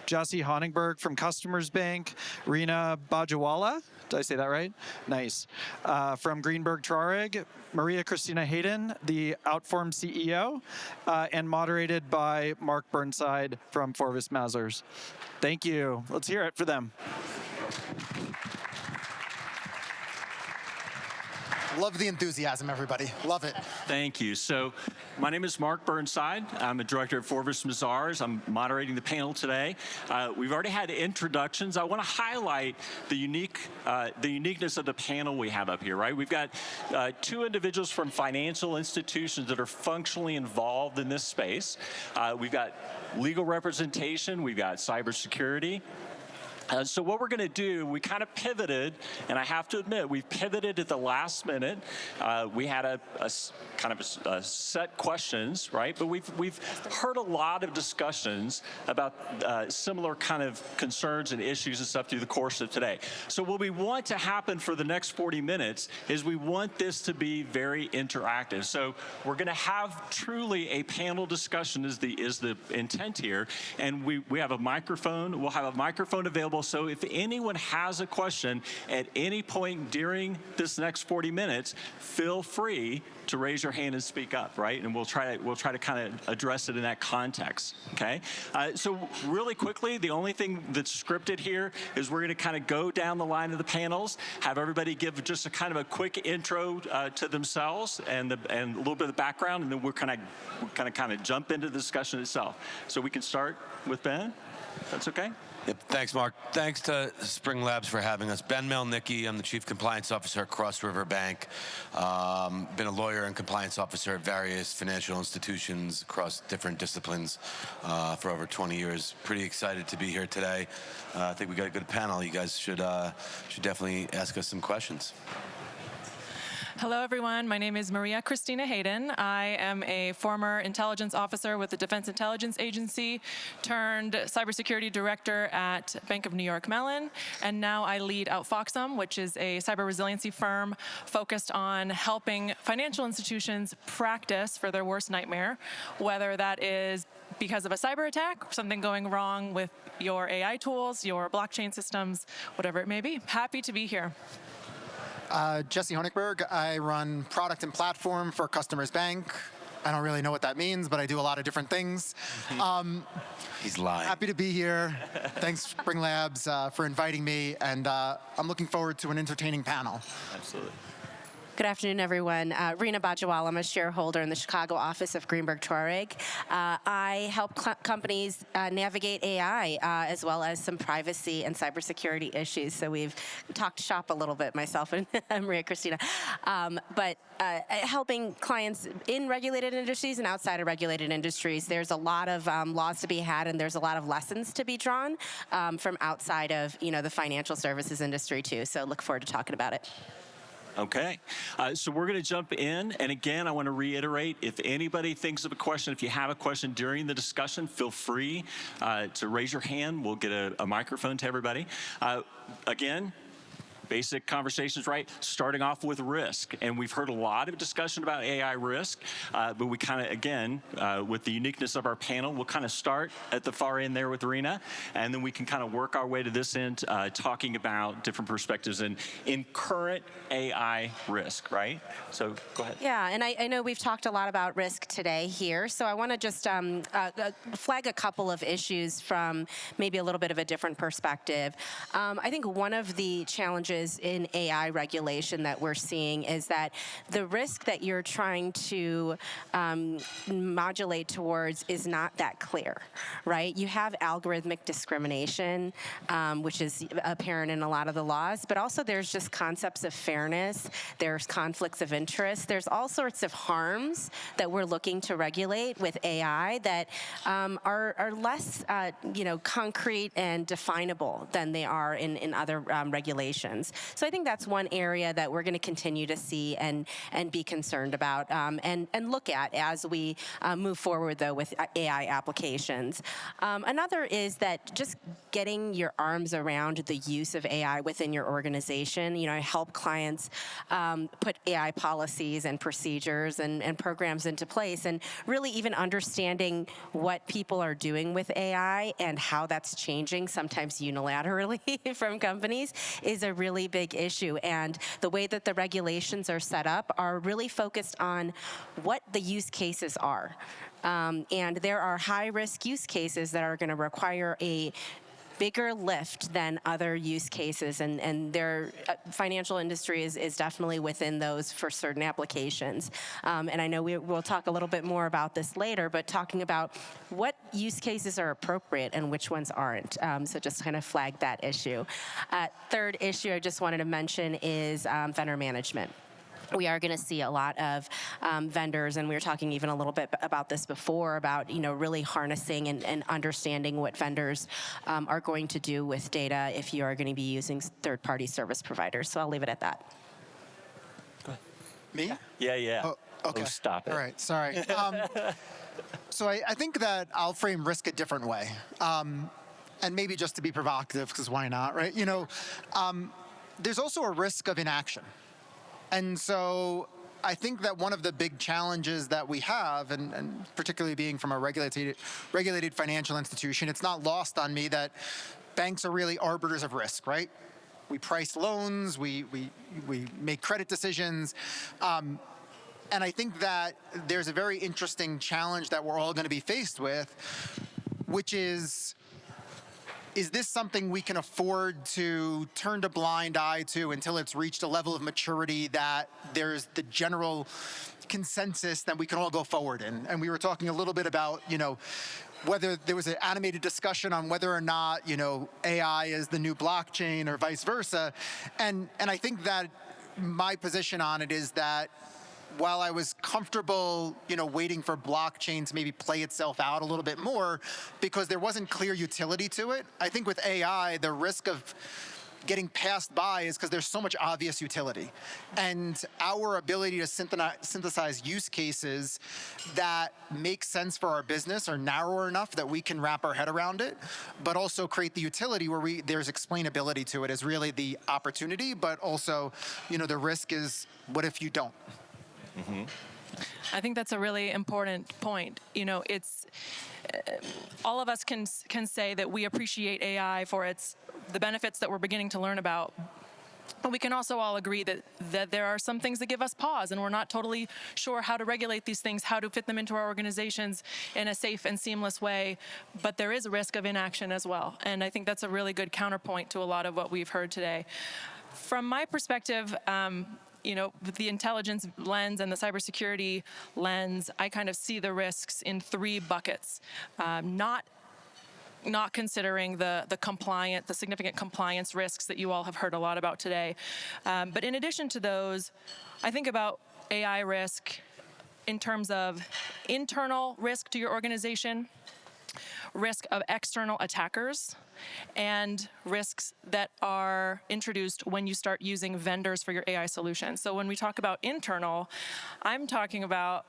Jesse Honigberg from Customers Bank, Rina Bajawala, did I say that right? Nice. From Greenberg Traurig, Maria Christina Hayden, the Outform CEO, and moderated by Mark Burnside from Forvis Mazars. Thank you. Let's hear it for them. Love the enthusiasm, everybody. Love it. Thank you. So my name is Mark Burnside. I'm a director at Forvis Mazars. I'm moderating the panel today. We've already had introductions. I want to highlight the uniqueness of the panel we have up here, right? We've got two individuals from financial institutions that are functionally involved in this space. We've got legal representation. We've got cybersecurity. So what we're going to do, we kind of pivoted, and I have to admit, we've pivoted at the last minute. We had a kind of set questions, right? But we've heard a lot of discussions about similar kind of concerns and issues and stuff through the course of today. So what we want to happen for the next 40 minutes is we want this to be very interactive. So we're going to have truly a panel discussion is the intent here, and we have a microphone. We'll have a microphone available. So if anyone has a question at any point during this next 40 minutes, feel free to raise your hand and speak up, right? And we'll try to kind of address it in that context, okay? So really quickly, the only thing that's scripted here is we're going to kind of go down the line of the panels, have everybody give just a kind of a quick intro to themselves and a little bit of the background, and then we're kind of jump into the discussion itself. So we can start with Ben. That's okay. Yep, thanks, Mark. Thanks to Spring Labs for having us. Ben Melnicki, I'm the Chief Compliance Officer at Cross River Bank. Been a lawyer and compliance officer at various financial institutions across different disciplines for over 20 years. Pretty excited to be here today. I think we got a good panel. You guys should definitely ask us some questions. Hello, everyone. My name is Maria Christina Hayden. I am a former intelligence officer with the Defense Intelligence Agency, turned cybersecurity director at Bank of New York Mellon, and now I lead Outfoxum, which is a cyber resiliency firm focused on helping financial institutions practice for their worst nightmare, whether that is because of a cyber attack, or something going wrong with your AI tools, your blockchain systems, whatever it may be. Happy to be here. Jesse Honigberg. I run product and platform for Customers Bank. I don't really know what that means, but I do a lot of different things. He's lying. Happy to be here. Thanks, Spring Labs, for inviting me, and I'm looking forward to an entertaining panel. Absolutely. Good afternoon, everyone. Rina Bajawala. I'm a shareholder in the Chicago office of Greenberg Traurig. I help companies navigate AI as well as some privacy and cybersecurity issues. So we've talked shop a little bit, myself and Maria Christina. But helping clients in regulated industries and outside of regulated industries, there's a lot of laws to be had, and there's a lot of lessons to be drawn from outside of the financial services industry too. So look forward to talking about it. Okay, so we're going to jump in, and again, I want to reiterate, if anybody thinks of a question, if you have a question during the discussion, feel free to raise your hand. We'll get a microphone to everybody. Again, basic conversations, right? Starting off with risk. And we've heard a lot of discussion about AI risk, but we kind of, again, with the uniqueness of our panel, we'll kind of start at the far end there with Rina, and then we can kind of work our way to this end, talking about different perspectives in current AI risk, right? So go ahead. Yeah, and I know we've talked a lot about risk today here, so I want to just flag a couple of issues from maybe a little bit of a different perspective. I think one of the challenges in AI regulation that we're seeing is that the risk that you're trying to modulate towards is not that clear, right? You have algorithmic discrimination, which is apparent in a lot of the laws, but also there's just concepts of fairness, there's conflicts of interest, there's all sorts of harms that we're looking to regulate with AI that are less concrete and definable than they are in other regulations. compliance. So I think that's one area that we're going to continue to see and be concerned about and look at as we move forward, though, with AI applications. Another is that just getting your arms around the use of AI within your organization. I help clients put AI policies and procedures and programs into place, and really even understanding what people are doing with AI and how that's changing, sometimes unilaterally from companies, is a really big issue. And the way that the regulations are set up are really focused on what the use cases are. And there are high-risk use cases that are going to require a bigger lift than other use cases, and their financial industry is definitely within those for certain applications. And I know we'll talk a little bit more about this later, but talking about what use cases are appropriate and which ones aren't. So just kind of flag that issue. Third issue I just wanted to mention is vendor management. We are going to see a lot of vendors, and we were talking even a little bit about this before, about really harnessing and understanding what vendors are going to do with data if you are going to be using third-party service providers. So I'll leave it at that. Me? Yeah. Oh, okay. Oh, stop it. All right, sorry. So I think that I'll frame risk a different way. And maybe just to be provocative, because why not, right? There's also a risk of inaction. And so I think that one of the big challenges that we have, and particularly being from a regulated financial institution, it's not lost on me that banks are really arbiters of risk, right? We price loans, we make credit decisions. And I think that there's a very interesting challenge that we're all going to be faced with, which is this something we can afford to turn a blind eye to until it's reached a level of maturity that there's the general consensus that we can all go forward in? And we were talking a little bit about, whether there was an animated discussion on whether or not, AI is the new blockchain or vice versa. And I think that my position on it is that while I was comfortable, waiting for blockchain to maybe play itself out a little bit more because there wasn't clear utility to it, I think with AI, the risk of getting passed by is because there's so much obvious utility. And our ability to synthesize use cases that make sense for our business are narrower enough that we can wrap our head around it, but also create the utility where there's explainability to it is really the opportunity, but also, the risk is, what if you don't? Mm-hmm. I think that's a really important point. It's all of us can say that we appreciate AI for the benefits that we're beginning to learn about. But we can also all agree that there are some things that give us pause, and we're not totally sure how to regulate these things, how to fit them into our organizations in a safe and seamless way. But there is a risk of inaction as well. And I think that's a really good counterpoint to a lot of what we've heard today. From my perspective, with the intelligence lens and the cybersecurity lens, I kind of see the risks in three buckets. Not considering the significant compliance risks that you all have heard a lot about today. But in addition to those, I think about AI risk in terms of internal risk to your organization, risk of external attackers, and risks that are introduced when you start using vendors for your AI solution. So when we talk about internal, I'm talking about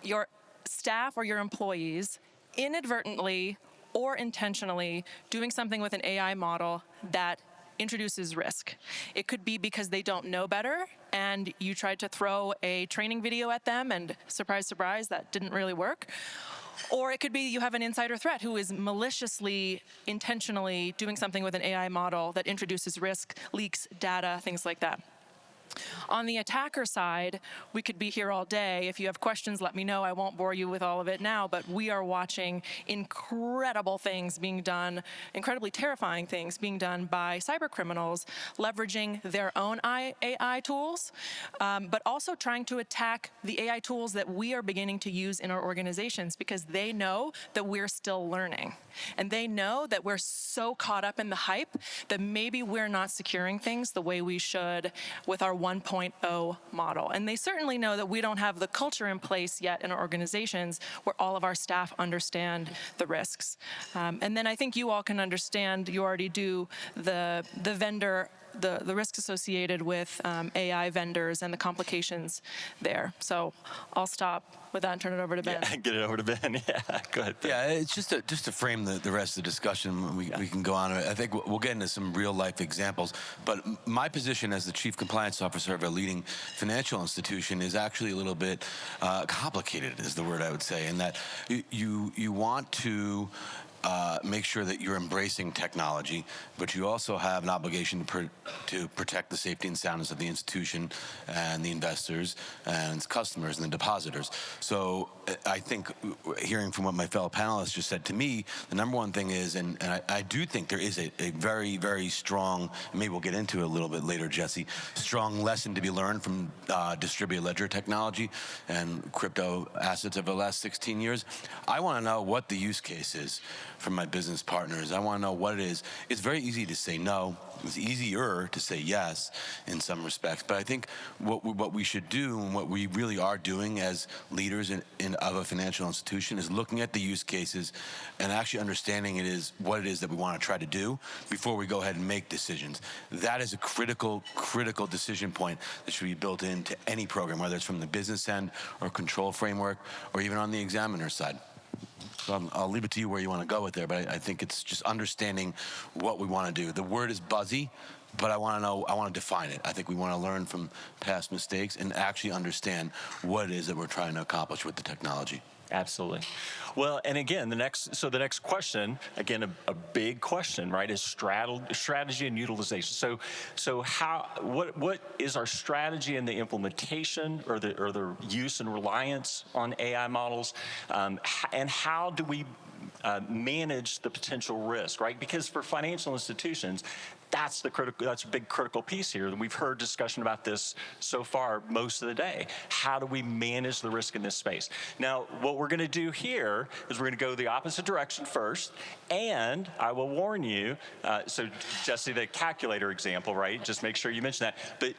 your staff or your employees inadvertently or intentionally doing something with an AI model that introduces risk. It could be because they don't know better and you tried to throw a training video at them and surprise, surprise, that didn't really work. Or it could be you have an insider threat who is maliciously, intentionally doing something with an AI model that introduces risk, leaks data, things like that. On the attacker side, we could be here all day. If you have questions, let me know. I won't bore you with all of it now, but we are watching incredible things being done, incredibly terrifying things being done by cyber criminals, leveraging their own AI tools, but also trying to attack the AI tools that we are beginning to use in our organizations because they know that we're still learning. And they know that we're so caught up in the hype that maybe we're not securing things the way we should with our 1.0 model. And they certainly know that we don't have the culture in place yet in our organizations where all of our staff understand the risks. And then I think you all can understand, you already do, the vendor the risks associated with AI vendors and the complications there. So I'll stop with that and turn it over to Ben. Yeah, get it over to Ben. Yeah, go ahead, Ben. Yeah, it's just to frame the rest of the discussion. We can go on. I think we'll get into some real life examples. But my position as the Chief Compliance Officer of a leading financial institution is actually a little bit complicated, is the word I would say, in that you want to make sure that you're embracing technology, but you also have an obligation to protect the safety and soundness of the institution and the investors and its customers and the depositors. So I think, hearing from what my fellow panelists just said to me, the number one thing is, and I do think there is a very, very strong, maybe we'll get into it a little bit later, Jesse, strong lesson to be learned from distributed ledger technology and crypto assets over the last 16 years. I want to know what the use case is from my business partners. I want to know what it is. It's very easy to say no. It's easier to say yes in some respects. But I think what we should do, and what we really are doing as leaders of a financial institution, is looking at the use cases and actually understanding what it is that we want to try to do before we go ahead and make decisions. That is a critical decision point that should be built into any program, whether it's from the business end or control framework or even on the examiner side. So I'll leave it to you where you want to go with there, but I think it's just understanding what we want to do. The word is buzzy, but I want to define it. I think we want to learn from past mistakes and actually understand what it is that we're trying to accomplish with the technology. Absolutely. Well, and again, the next question, again, a big question, right, is strategy and utilization. So what is our strategy in the implementation or the use and reliance on AI models, and how do we manage the potential risk, right? Because for financial institutions, that's a big critical piece here. We've heard discussion about this so far most of the day. How do we manage the risk in this space? Now, what we're going to do here is we're going to go the opposite direction first, and I will warn you, so Jesse, the calculator example, right? Just make sure you mention that.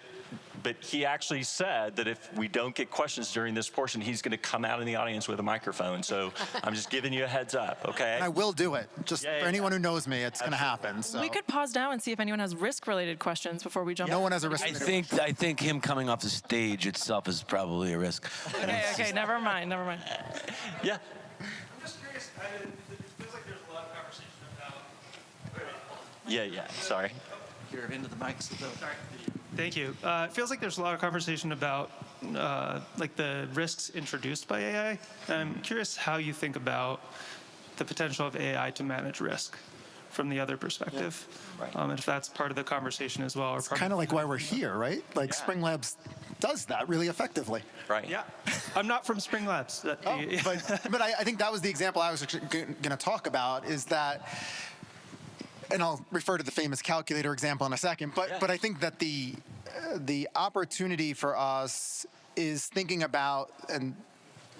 But he actually said that if we don't get questions during this portion, he's going to come out in the audience with a microphone. So I'm just giving you a heads up, okay? And I will do it. Just for anyone who knows me, it's going to happen. So. We could pause now and see if anyone has risk-related questions before we jump in. No one has a risk-related I think him coming off the stage itself is probably a risk. Okay, never mind. Yeah. I'm just curious. It feels like there's a lot of conversation about. Yeah. Sorry. You're into the mics. Sorry. Thank you. It feels like there's a lot of conversation about like the risks introduced by AI. I'm curious how you think about the potential of AI to manage risk from the other perspective, and if that's part of the conversation as well. It's kind of like why we're here, right? Like Spring Labs does that really effectively. Right. Yeah. I'm not from Spring Labs. But I think that was the example I was going to talk about, is that, and I'll refer to the famous calculator example in a second, but I think that the opportunity for us is thinking about, and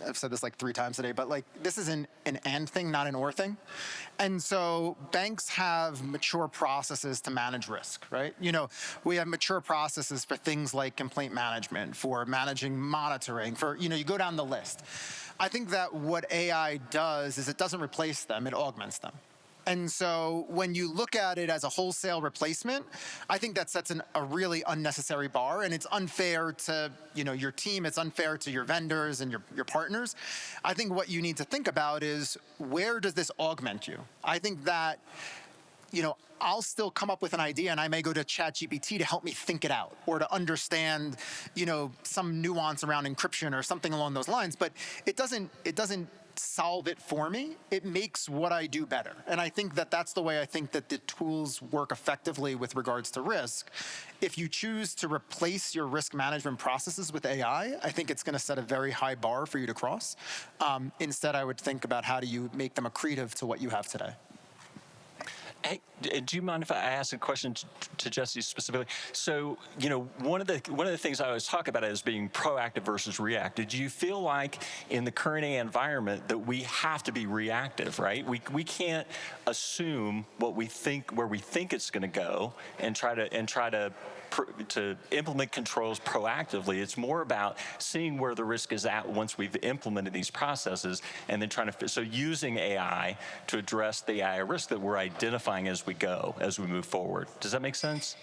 I've said this like 3 times today, but like this is an and thing, not an or thing. And so banks have mature processes to manage risk, right? You know, we have mature processes for things like complaint management, for managing monitoring, for, you go down the list. I think that what AI does is it doesn't replace them, it augments them. And so when you look at it as a wholesale replacement, I think that sets a really unnecessary bar, and it's unfair to your team, it's unfair to your vendors and your partners. I think what you need to think about is, where does this augment you? I think that I'll still come up with an idea, and I may go to ChatGPT to help me think it out, or to understand some nuance around encryption or something along those lines, but it doesn't solve it for me. It makes what I do better. And I think that that's the way I think that the tools work effectively with regards to risk. If you choose to replace your risk management processes with AI, I think it's going to set a very high bar for you to cross. Instead, I would think about how do you make them accretive to what you have today. Hey, do you mind if I ask a question to Jesse specifically? So, one of the things I always talk about is being proactive versus reactive. Do you feel like in the current AI environment that we have to be reactive, right? We can't assume where we think it's going to go and try to implement controls proactively. It's more about seeing where the risk is at once we've implemented these processes, and then so using AI to address the AI risk that we're identifying as we go, as we move forward. Does that make sense?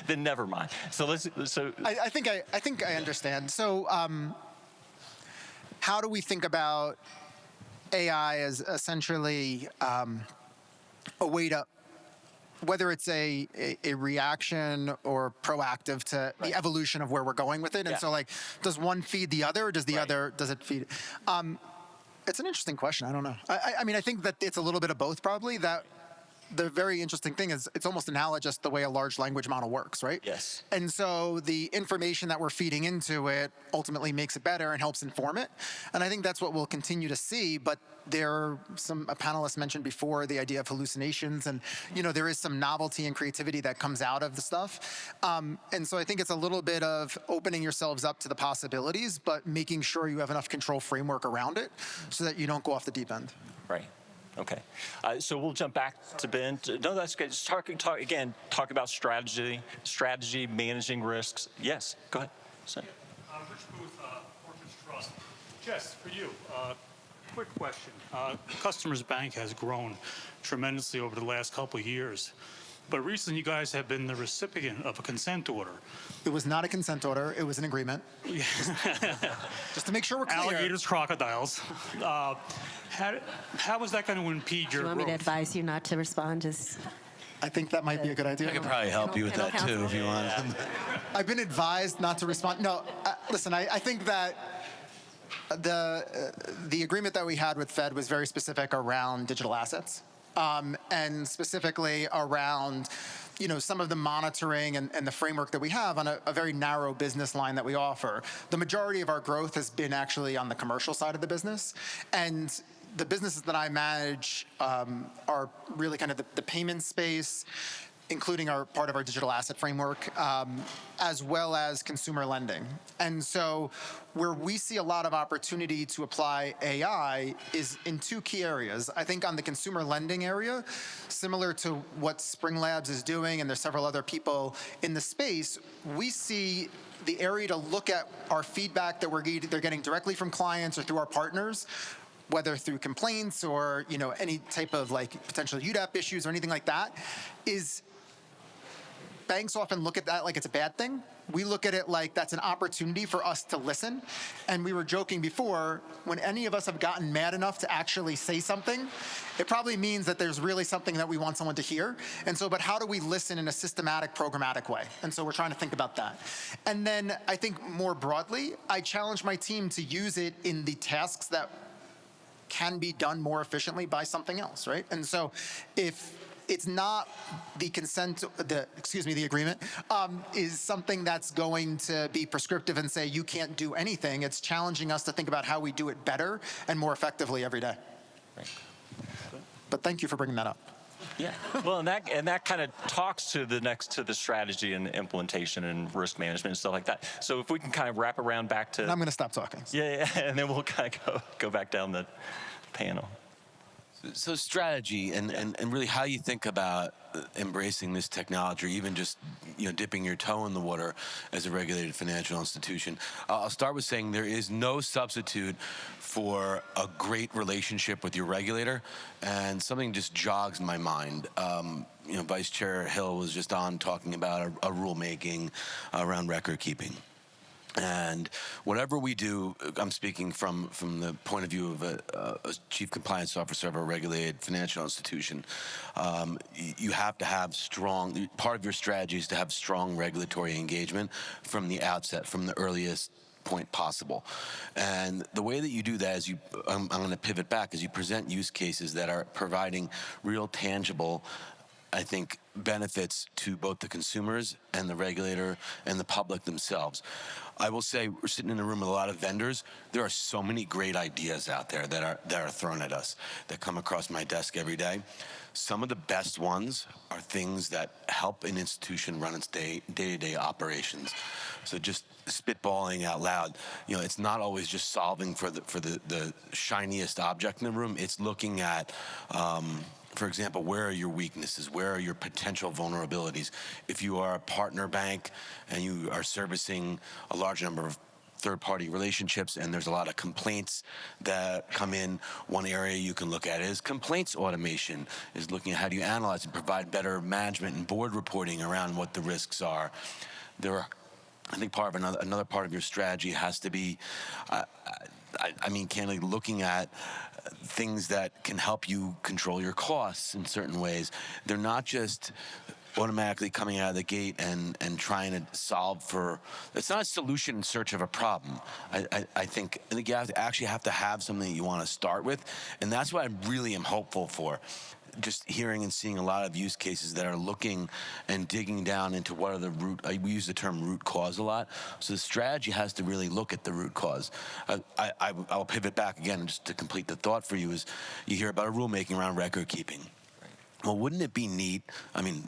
Then never mind. So I think I understand. So, how do we think about AI as essentially a way to, whether it's a reaction or proactive to the evolution of where we're going with it? And so, like, does one feed the other, or does the other, does it feed? It's an interesting question. I don't know. I mean, I think that it's a little bit of both, probably. That the very interesting thing is it's almost analogous to the way a large language model works, right? Yes. And so the information that we're feeding into it ultimately makes it better and helps inform it. And I think that's what we'll continue to see. But there are a panelist mentioned before the idea of hallucinations, and there is some novelty and creativity that comes out of the stuff. And so I think it's a little bit of opening yourselves up to the possibilities, but making sure you have enough control framework around it so that you don't go off the deep end. Right. Okay. So we'll jump back to Ben. No, that's good. Just talk about strategy, managing risks. Yes, go ahead. Rich Booth, Fortress Trust. Jess, for you, quick question. Customers Bank has grown tremendously over the last couple of years, but recently you guys have been the recipient of a consent order. It was not a consent order. It was an agreement. Just to make sure we're clear. Alligators, crocodiles. How is that going to impede your growth? Do you want me to advise you not to respond? I think that might be a good idea. I could probably help you with that too if you want. I've been advised not to respond. No, listen, I think that the agreement that we had with Fed was very specific around digital assets, and specifically around some of the monitoring and the framework that we have on a very narrow business line that we offer. The majority of our growth has been actually on the commercial side of the business, and the businesses that I manage are really kind of the payment space, including part of our digital asset framework, as well as consumer lending. And so where we see a lot of opportunity to apply AI is in two key areas. I think on the consumer lending area, similar to what Spring Labs is doing, and there's several other people in the space, we see the area to look at our feedback that they're getting directly from clients or through our partners, whether through complaints or any type of potential UDAP issues or anything like that, is banks often look at that like it's a bad thing. We look at it like that's an opportunity for us to listen. And we were joking before, when any of us have gotten mad enough to actually say something, it probably means that there's really something that we want someone to hear. And so, but how do we listen in a systematic, programmatic way? And so we're trying to think about that. And then I think more broadly, I challenge my team to use it in the tasks that can be done more efficiently by something else, right? And so if it's not the agreement is something that's going to be prescriptive and say you can't do anything. It's challenging us to think about how we do it better and more effectively every day. Right. But thank you for bringing that up. Yeah. Well, and that kind of talks to the strategy and implementation and risk management and stuff like that. So if we can kind of wrap around back to. And I'm going to stop talking. Yeah, and then we'll kind of go back down the panel. So strategy and really how you think about embracing this technology, or even just dipping your toe in the water as a regulated financial institution. I'll start with saying there is no substitute for a great relationship with your regulator, and something just jogs my mind. Vice Chair Hill was just on talking about a rulemaking around record keeping. And whatever we do, I'm speaking from the point of view of a chief compliance officer of a regulated financial institution. You have to have part of your strategy is to have strong regulatory engagement from the outset, from the earliest point possible. And the way that you do that is I'm going to pivot back, is you present use cases that are providing real tangible, I think, benefits to both the consumers and the regulator and the public themselves. I will say, we're sitting in a room with a lot of vendors. There are so many great ideas out there that are thrown at us, that come across my desk every day. Some of the best ones are things that help an institution run its day-to-day operations. So just spitballing out loud, it's not always just solving for the shiniest object in the room. It's looking at for example, where are your weaknesses? Where are your potential vulnerabilities? If you are a partner bank and you are servicing a large number of third-party relationships, and there's a lot of complaints that come in. One area you can look at is complaints automation, is looking at how do you analyze and provide better management and board reporting around what the risks are. I think part of another part of your strategy has to be, I mean, candidly, looking at things that can help you control your costs in certain ways. They're not just automatically coming out of the gate and trying to solve for. It's not a solution in search of a problem. I think you actually have to have something that you want to start with, and that's what I really am hopeful for. Just hearing and seeing a lot of use cases that are looking and digging down into what are the root. We use the term root cause a lot. So the strategy has to really look at the root cause. I'll pivot back again just to complete the thought for you. Is you hear about a rulemaking around record keeping. Well, wouldn't it be neat? I mean,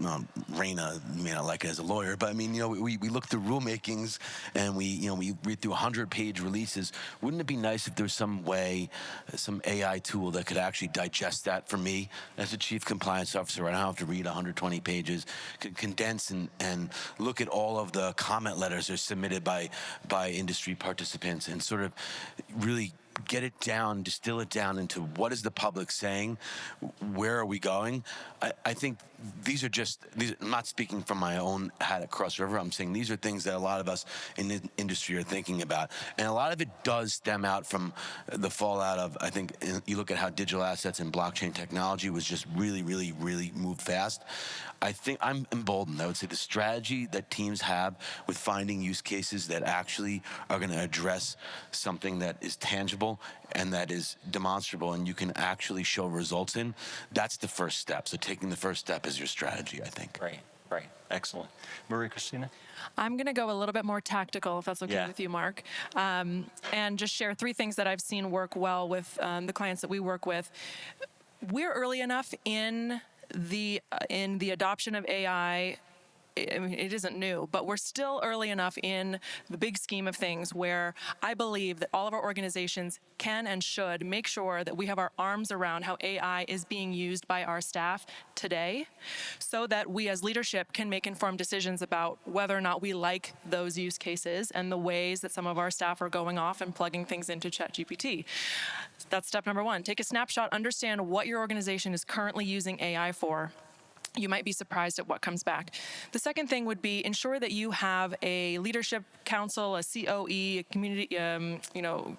Raina may not like it as a lawyer, but I mean, we look through rulemakings and we read through 100-page releases. Wouldn't it be nice if there was some way, some AI tool that could actually digest that for me as a chief compliance officer? I don't have to read 120 pages, could condense and look at all of the comment letters that are submitted by industry participants and sort of really get it down, distill it down into what is the public saying, where are we going? I think these are I'm not speaking from my own hat at Cross River. I'm saying these are things that a lot of us in the industry are thinking about. And a lot of it does stem out from the fallout of, I think, you look at how digital assets and blockchain technology was just really, really, really moved fast. I think I'm emboldened. I would say the strategy that teams have with finding use cases that actually are going to address something that is tangible and that is demonstrable and you can actually show results in, that's the first step. So taking the first step is your strategy, I think. Right. Excellent. Maria Christina? I'm going to go a little bit more tactical, if that's okay with you, Mark, and just share 3 things that I've seen work well with the clients that we work with. We're early enough in the adoption of AI. I mean, it isn't new, but we're still early enough in the big scheme of things where I believe that all of our organizations can and should make sure that we have our arms around how AI is being used by our staff today so that we as leadership can make informed decisions about whether or not we like those use cases and the ways that some of our staff are going off and plugging things into ChatGPT. That's step number 1. Take a snapshot, understand what your organization is currently using AI for. You might be surprised at what comes back. The second thing would be ensure that you have a leadership council, a COE, a community,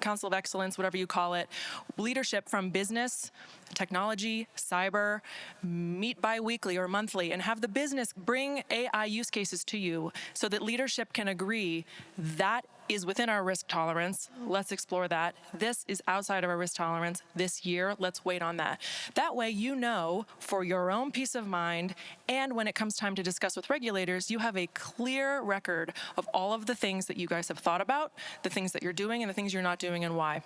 council of excellence, whatever you call it, leadership from business, technology, cyber, meet bi-weekly or monthly, and have the business bring AI use cases to you so that leadership can agree that is within our risk tolerance. Let's explore that. This is outside of our risk tolerance this year. Let's wait on that. That way, for your own peace of mind, and when it comes time to discuss with regulators, you have a clear record of all of the things that you guys have thought about, the things that you're doing, and the things you're not doing, and why.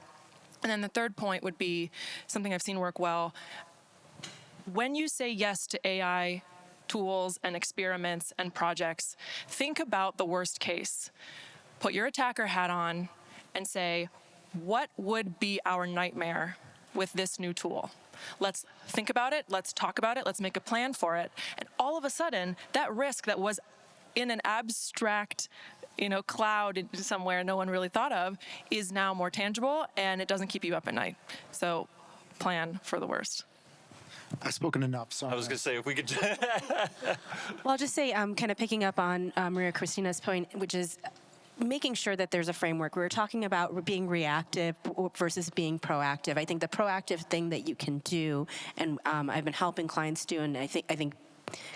And then the third point would be something I've seen work well. When you say yes to AI tools and experiments and projects, think about the worst case. Put your attacker hat on and say, what would be our nightmare with this new tool? Let's think about it. Let's talk about it. Let's make a plan for it. And all of a sudden, that risk that was in an abstract cloud somewhere no one really thought of is now more tangible, and it doesn't keep you up at night. So plan for the worst. I've spoken enough. Sorry. I was going to say, if we could... Well, I'll just say, kind of picking up on Maria Christina's point, which is making sure that there's a framework. We were talking about being reactive versus being proactive. I think the proactive thing that you can do, and I've been helping clients do, and I think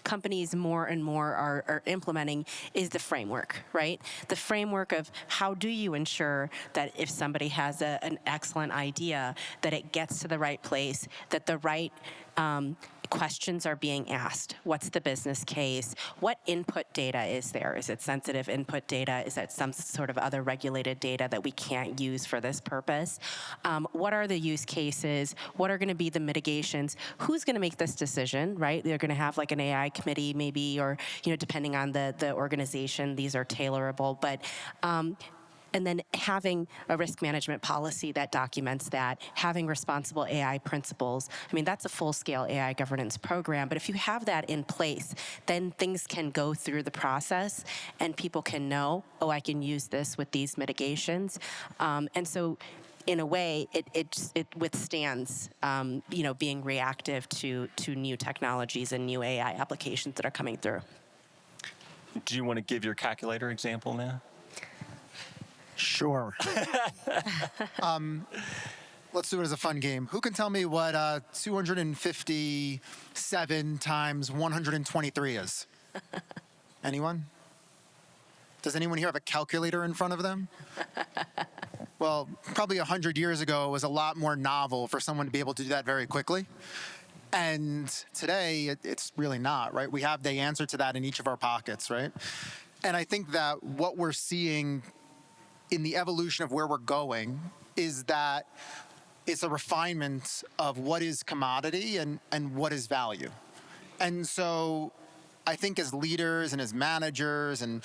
companies more and more are implementing, is the framework, right? The framework of how do you ensure that if somebody has an excellent idea, that it gets to the right place, that the right questions are being asked. What's the business case? What input data is there? Is it sensitive input data? Is it some sort of other regulated data that we can't use for this purpose? What are the use cases? What are going to be the mitigations? Who's going to make this decision, right? They're going to have like an AI committee maybe, or depending on the organization, these are tailorable. But and then having a risk management policy that documents that, having responsible AI principles. I mean, that's a full-scale AI governance program, but if you have that in place, then things can go through the process and people can know, oh, I can use this with these mitigations. And so in a way, it withstands, being reactive to new technologies and new AI applications that are coming through. Do you want to give your calculator example now? Sure. Let's do it as a fun game. Who can tell me what 257 times 123 is? Anyone? Does anyone here have a calculator in front of them? Well, probably 100 years ago, it was a lot more novel for someone to be able to do that very quickly. And today, it's really not, right? We have the answer to that in each of our pockets, right? And I think that what we're seeing in the evolution of where we're going is that it's a refinement of what is commodity and what is value. And so I think as leaders and as managers and,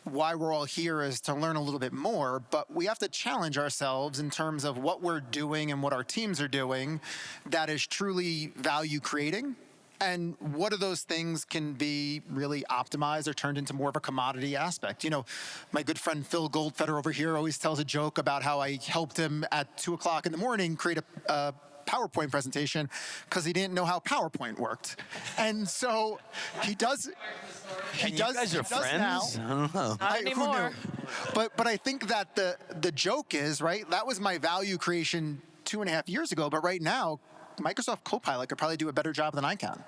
why we're all here is to learn a little bit more, but we have to challenge ourselves in terms of what we're doing and what our teams are doing that is truly value creating. And what of those things can be really optimized or turned into more of a commodity aspect? My good friend Phil Goldfeder over here always tells a joke about how I helped him at 2 o'clock in the morning create a PowerPoint presentation because he didn't know how PowerPoint worked. And so he does. You guys are friends? Now. I don't know. Not anymore. But I think that the joke is, right, that was my value creation 2.5 years ago, but right now, Microsoft Copilot could probably do a better job than I can.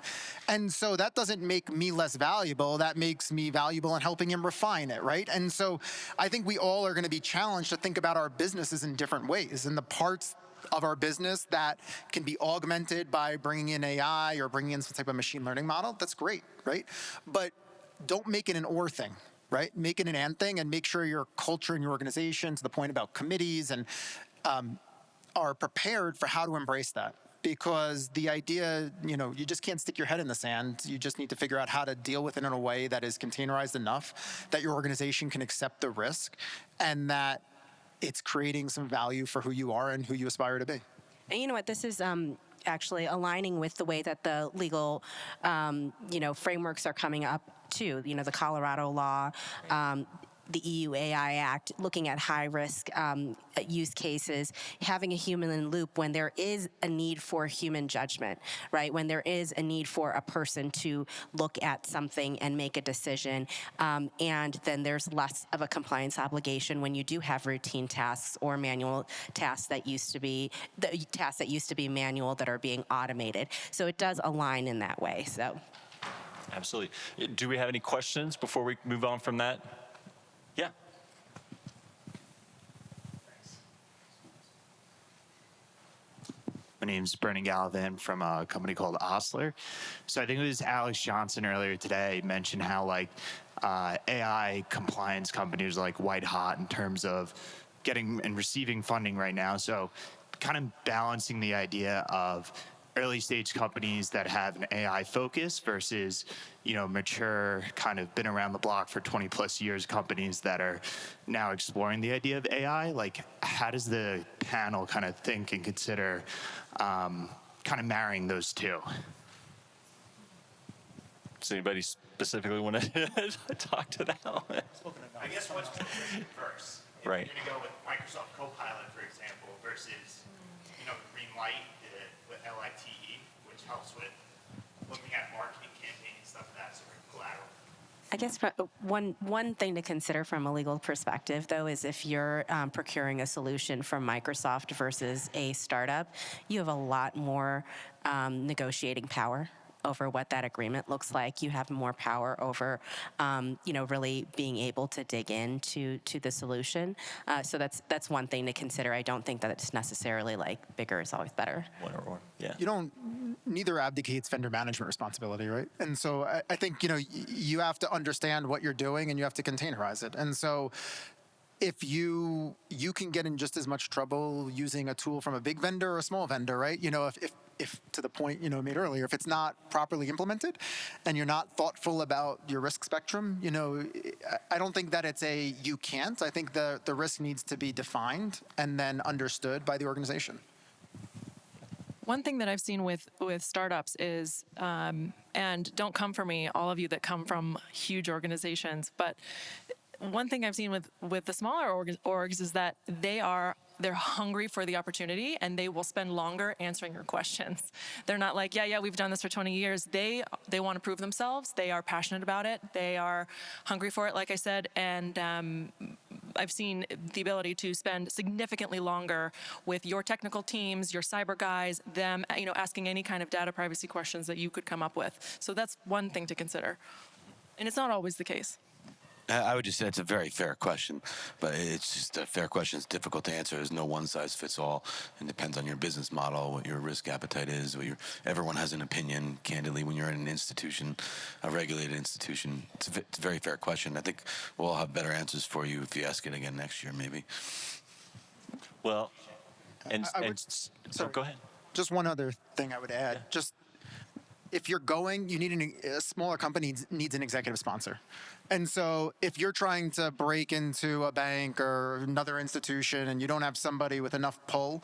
And so that doesn't make me less valuable. That makes me valuable in helping him refine it, right? And so I think we all are going to be challenged to think about our businesses in different ways. And the parts of our business that can be augmented by bringing in AI or bringing in some type of machine learning model, that's great, right? But don't make it an or thing, right? Make it an and thing, and make sure your culture and your organization, to the point about committees, and are prepared for how to embrace that. Because the idea, you just can't stick your head in the sand. You just need to figure out how to deal with it in a way that is containerized enough that your organization can accept the risk and that it's creating some value for who you are and who you aspire to be. And you know what? This is actually aligning with the way that the legal, frameworks are coming up too. The Colorado law, the EU AI Act, looking at high-risk use cases, having a human in the loop when there is a need for human judgment, right? When there is a need for a person to look at something and make a decision, and then there's less of a compliance obligation when you do have routine tasks or manual tasks that used to be manual that are being automated. So it does align in that way. So, Absolutely. Do we have any questions before we move on from that? Yeah. My name's Brennan Gallivan from a company called Osler. So I think it was Alex Johnson earlier today mentioned how AI compliance companies are white hot in terms of getting and receiving funding right now. So kind of balancing the idea of early stage companies that have an AI focus versus, mature, kind of been around the block for 20 plus years companies that are now exploring the idea of AI. How does the panel kind of think and consider kind of marrying those two? Does anybody specifically want to talk to that one? I guess what's first? Right. You're going to go with Microsoft Copilot, for example, versus, Greenlight with LITE, which helps with looking at marketing campaigns, stuff of that sort of collateral. I guess one thing to consider from a legal perspective, though, is if you're procuring a solution from Microsoft versus a startup, you have a lot more negotiating power over what that agreement looks like. You have more power over, really being able to dig into the solution. So that's one thing to consider. I don't think that it's necessarily bigger is always better. One or yeah. Neither abdicates vendor management responsibility, right? And so I think, you have to understand what you're doing and you have to containerize it. And so if you can get in just as much trouble using a tool from a big vendor or a small vendor, right? If to the point made earlier, if it's not properly implemented and you're not thoughtful about your risk spectrum, I don't think that it's a you can't. I think the risk needs to be defined and then understood by the organization. One thing that I've seen with startups is, and don't come for me, all of you that come from huge organizations, but one thing I've seen with the smaller orgs is that they're hungry for the opportunity and they will spend longer answering your questions. They're not like, yeah, we've done this for 20 years. They want to prove themselves. They are passionate about it. They are hungry for it, like I said, and I've seen the ability to spend significantly longer with your technical teams, your cyber guys, them, asking any kind of data privacy questions that you could come up with. So that's one thing to consider. And it's not always the case. I would just say it's a very fair question, but it's just a fair question. It's difficult to answer. There's no one size fits all. It depends on your business model, what your risk appetite is. Everyone has an opinion, candidly, when you're in an institution, a regulated institution. It's a very fair question. I think we'll all have better answers for you if you ask it again next year, maybe. Well, go ahead. Just one other thing I would add. Yeah. Just if you're going, you need a smaller company needs an executive sponsor. And so if you're trying to break into a bank or another institution and you don't have somebody with enough pull,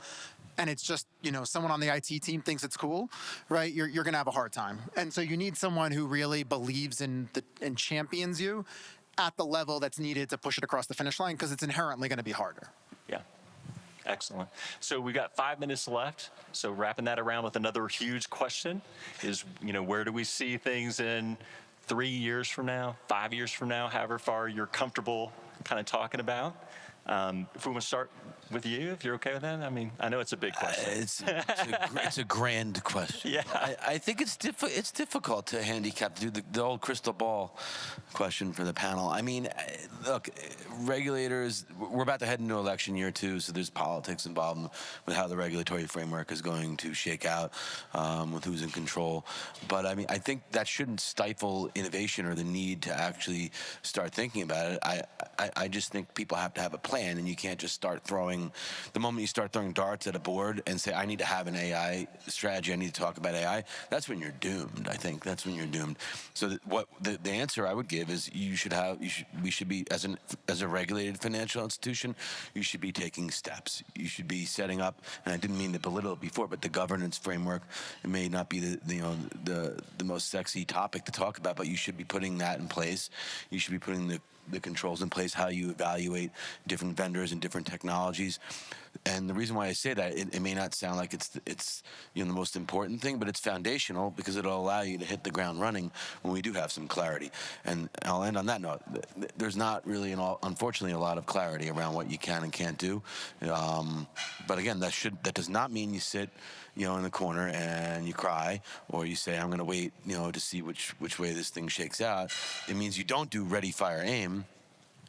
and it's just, someone on the IT team thinks it's cool, right? You're going to have a hard time. And so you need someone who really believes in and champions you at the level that's needed to push it across the finish line, because it's inherently going to be harder. Yeah. Excellent. So we got 5 minutes left. So wrapping that around with another huge question is, where do we see things in 3 years from now, 5 years from now, however far you're comfortable kind of talking about? If we want to start with you, if you're okay with that. I mean, I know it's a big question. It's a grand question. Yeah. I think it's difficult to handicap, to do the old crystal ball question for the panel. I mean, look, regulators, we're about to head into election year too, so there's politics involved with how the regulatory framework is going to shake out, with who's in control. But I mean, I think that shouldn't stifle innovation or the need to actually start thinking about it. I just think people have to have a plan, and you can't just start throwing, the moment you start throwing darts at a board and say, I need to have an AI strategy, I need to talk about AI, that's when you're doomed. I think that's when you're doomed. So the answer I would give is we should be, as a regulated financial institution, you should be taking steps. You should be setting up, and I didn't mean to belittle it before, but the governance framework, it may not be the most sexy topic to talk about, but you should be putting that in place. You should be putting the controls in place, how you evaluate different vendors and different technologies. And the reason why I say that, it may not sound like it's the most important thing, but it's foundational, because it'll allow you to hit the ground running when we do have some clarity. And I'll end on that note. There's not really, unfortunately, a lot of clarity around what you can and can't do. But again, that does not mean you sit in the corner and you cry, or you say, I'm going to wait, to see which way this thing shakes out. It means you don't do ready, fire, aim,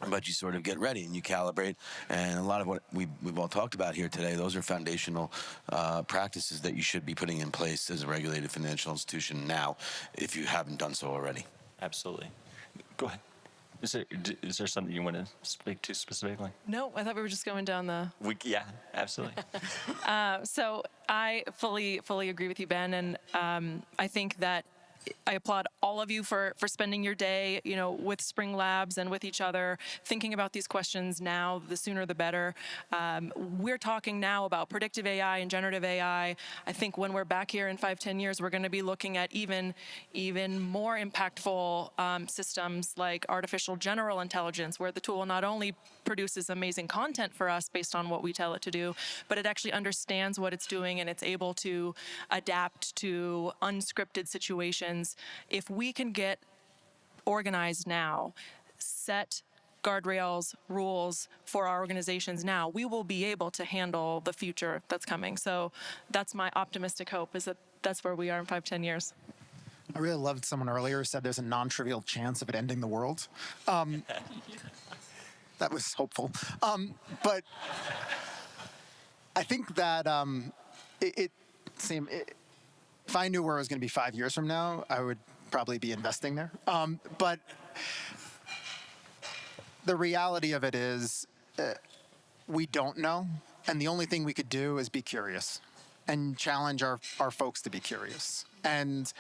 but you sort of get ready and you calibrate. And a lot of what we've all talked about here today, those are foundational practices that you should be putting in place as a regulated financial institution now, if you haven't done so already. Absolutely. Go ahead. Is there something you want to speak to specifically? No, I thought we were just going down the... Yeah, absolutely. So I fully agree with you, Ben, and I think that I applaud all of you for spending your day, with Spring Labs and with each other, thinking about these questions now. The sooner the better. We're talking now about predictive AI and generative AI. I think when we're back here in 5-10 years, we're going to be looking at even more impactful systems like artificial general intelligence, where the tool not only produces amazing content for us based on what we tell it to do, but it actually understands what it's doing and it's able to adapt to unscripted situations. If we can get organized now, set guardrails, rules for our organizations now, we will be able to handle the future that's coming. So that's my optimistic hope, is that that's where we are in 5-10 years. I really loved someone earlier who said there's a non-trivial chance of it ending the world. That was hopeful. But I think that it seemed, if I knew where I was going to be 5 years from now, I would probably be investing there. But the reality of it is we don't know. And the only thing we could do is be curious. and challenge our folks to be curious. And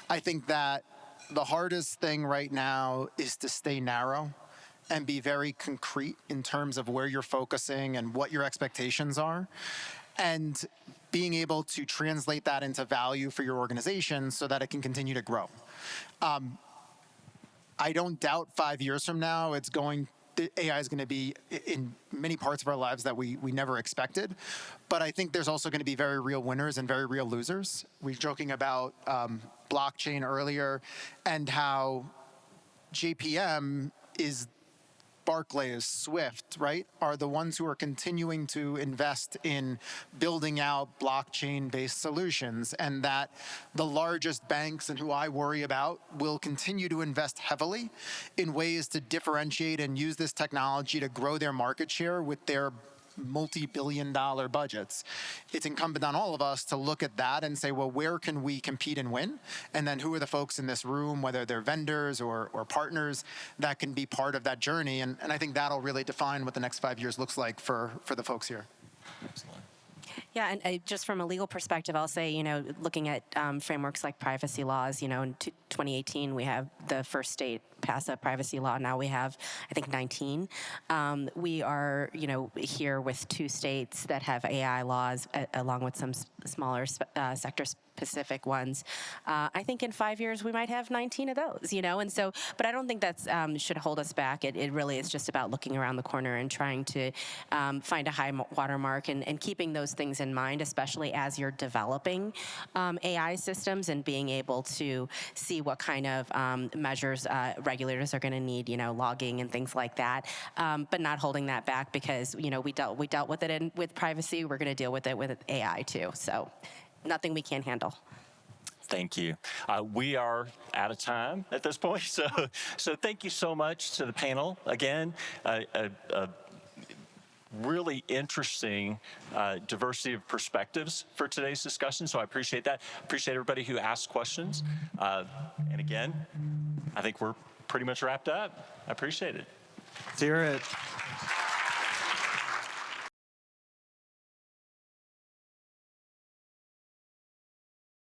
I think that the hardest thing right now is to stay narrow and be very concrete in terms of where you're focusing and what your expectations are, and being able to translate that into value for your organization so that it can continue to grow. I don't doubt 5 years from now AI is going to be in many parts of our lives that we never expected. But I think there's also going to be very real winners and very real losers. We were joking about blockchain earlier and how JPM is Barclays, Swift, right, are the ones who are continuing to invest in building out blockchain-based solutions, and that the largest banks, and who I worry about, will continue to invest heavily in ways to differentiate and use this technology to grow their market share with their multi-billion-dollar budgets. It's incumbent on all of us to look at that and say, well, where can we compete and win? And then who are the folks in this room, whether they're vendors or partners, that can be part of that journey? And I think that'll really define what the next 5 years looks like for the folks here. Excellent. Yeah, and just from a legal perspective, I'll say, looking at frameworks like privacy laws, in 2018, we have the first state pass a privacy law. Now we have, I think, 19. We are, here with 2 states that have AI laws, along with some smaller sector-specific ones. I think in 5 years we might have 19 of those, and so, but I don't think that should hold us back. It really is just about looking around the corner and trying to find a high watermark and keeping those things in mind, especially as you're developing AI systems and being able to see what kind of measures regulators are going to need, logging and things like that, but not holding that back because, we dealt with it with privacy. We're going to deal with it with AI too. So nothing we can't handle. Thank you. We are out of time at this point, so thank you so much to the panel. Again, really interesting diversity of perspectives for today's discussion, so I appreciate that. Appreciate everybody who asked questions. And again, I think we're pretty much wrapped up. I appreciate it. Let's hear it.